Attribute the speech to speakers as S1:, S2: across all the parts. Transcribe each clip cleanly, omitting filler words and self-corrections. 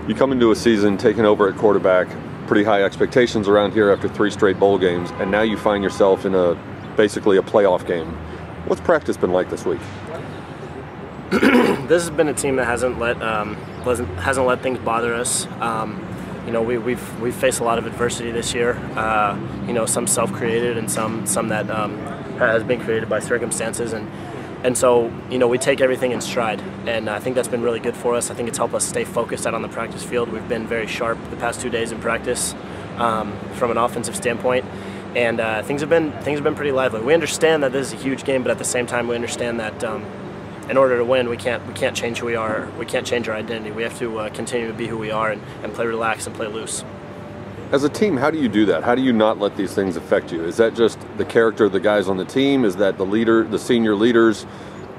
S1: You come into a season taking over at quarterback, pretty high expectations around here after 3 straight bowl games, and now you find yourself in basically a playoff game. What's practice been like this week?
S2: This has been a team that hasn't let things bother us. You know, we've faced a lot of adversity this year. You know, some self-created and some that has been created by circumstances, and so, you know, we take everything in stride, and I think that's been really good for us. I think it's helped us stay focused out on the practice field. We've been very sharp the past 2 days in practice from an offensive standpoint, and things have been pretty lively. We understand that this is a huge game, but at the same time, we understand that in order to win, we can't change who we are. We can't change our identity. We have to continue to be who we are and play relaxed and play loose.
S1: As a team, how do you do that? How do you not let these things affect you? Is that just the character of the guys on the team? Is that the senior leaders?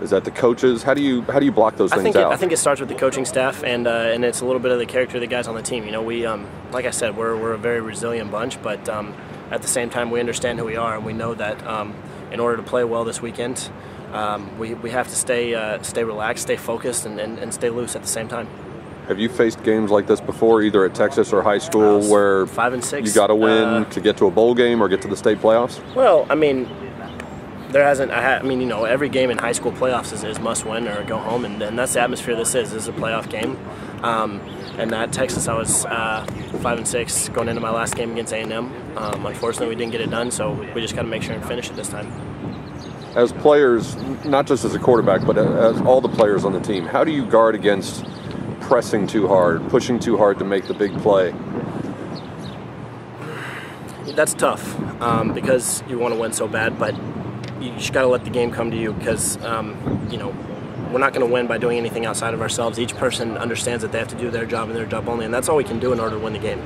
S1: Is that the coaches? How do you block those things out?
S2: I think it starts with the coaching staff, and it's a little bit of the character of the guys on the team. You know, we like I said, we're a very resilient bunch, but at the same time, we understand who we are, and we know that in order to play well this weekend, we have to stay relaxed, stay focused, and stay loose at the same time.
S1: Have you faced games like this before, either at Texas or high school, where
S2: 5 and 6
S1: you got to win to get to a bowl game or get to the state playoffs?
S2: Well, I mean, there hasn't. I mean, you know, every game in high school playoffs is must win or go home, and that's the atmosphere this is. This is a playoff game. And at Texas, I was 5 and 6 going into my last game against A&M. Unfortunately, we didn't get it done, so we just got to make sure and finish it this time.
S1: As players, not just as a quarterback, but as all the players on the team, how do you guard against pressing too hard, pushing too hard to make the big play?
S2: That's tough because you want to win so bad, but you just got to let the game come to you because, you know, we're not going to win by doing anything outside of ourselves. Each person understands that they have to do their job and their job only, and that's all we can do in order to win the game.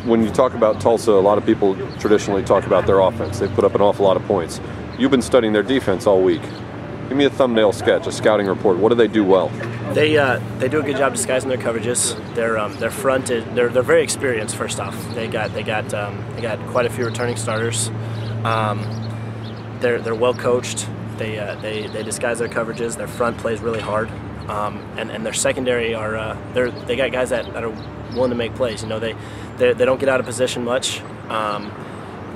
S1: When you talk about Tulsa, a lot of people traditionally talk about their offense. They put up an awful lot of points. You've been studying their defense all week. Give me a thumbnail sketch, a scouting report. What do they do well?
S2: They do a good job disguising their coverages. Their front is they're very experienced. First off, they got quite a few returning starters. They're well coached. They disguise their coverages. Their front plays really hard, and their secondary are they got guys that are willing to make plays. You know, they don't get out of position much.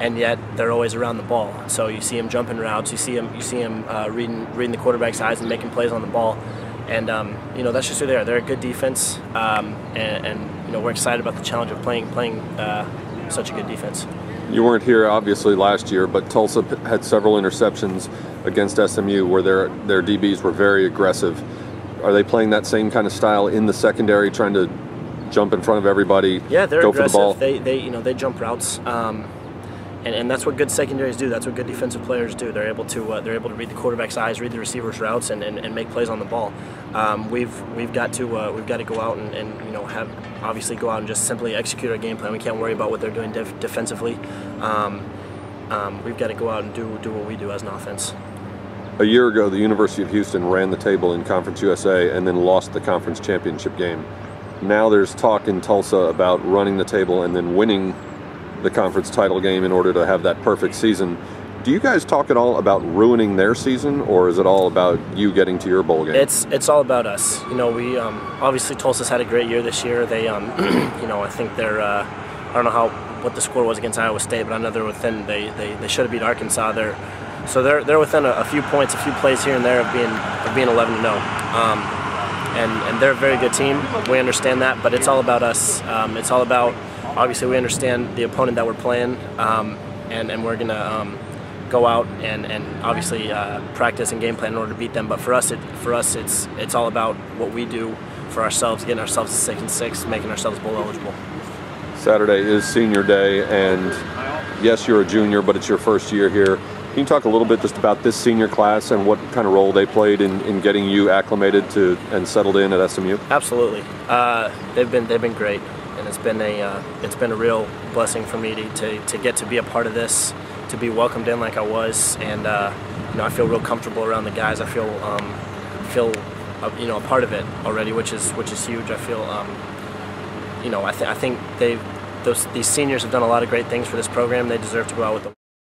S2: And yet they're always around the ball. So you see them jumping routes, you see them reading the quarterback's eyes and making plays on the ball. And you know, that's just who they are. They're a good defense, and you know, we're excited about the challenge of playing such a good defense.
S1: You weren't here obviously last year, but Tulsa had several interceptions against SMU where their DBs were very aggressive. Are they playing that same kind of style in the secondary, trying to jump in front of everybody?
S2: Yeah, they're
S1: go
S2: aggressive.
S1: For the ball?
S2: They jump routes. And that's what good secondaries do. That's what good defensive players do. They're able to read the quarterback's eyes, read the receiver's routes, and make plays on the ball. We've got to go out and you know, obviously go out and just simply execute our game plan. We can't worry about what they're doing defensively. We've got to go out and do what we do as an offense.
S1: A year ago, the University of Houston ran the table in Conference USA and then lost the conference championship game. Now there's talk in Tulsa about running the table and then winning the conference title game in order to have that perfect season. Do you guys talk at all about ruining their season, or is it all about you getting to your bowl game?
S2: It's all about us. You know, we obviously Tulsa's had a great year this year. They you know, I think they're I don't know what the score was against Iowa State, but I know they're within. They should have beat Arkansas. They're within a few points, a few plays here and there of being 11-0. And they're a very good team. We understand that, but it's all about us. It's all about, obviously, we understand the opponent that we're playing, and we're going to go out and obviously practice and game plan in order to beat them. But for us, it's all about what we do for ourselves, getting ourselves to 6-6, making ourselves bowl eligible.
S1: Saturday is senior day, and yes, you're a junior, but it's your first year here. Can you talk a little bit just about this senior class and what kind of role they played in getting you acclimated to and settled in at SMU?
S2: Absolutely, they've been great. And it's been a real blessing for me to get to be a part of this, to be welcomed in like I was, and you know, I feel real comfortable around the guys. I feel you know, a part of it already, which is huge. I feel you know, I think these seniors have done a lot of great things for this program. They deserve to go out with the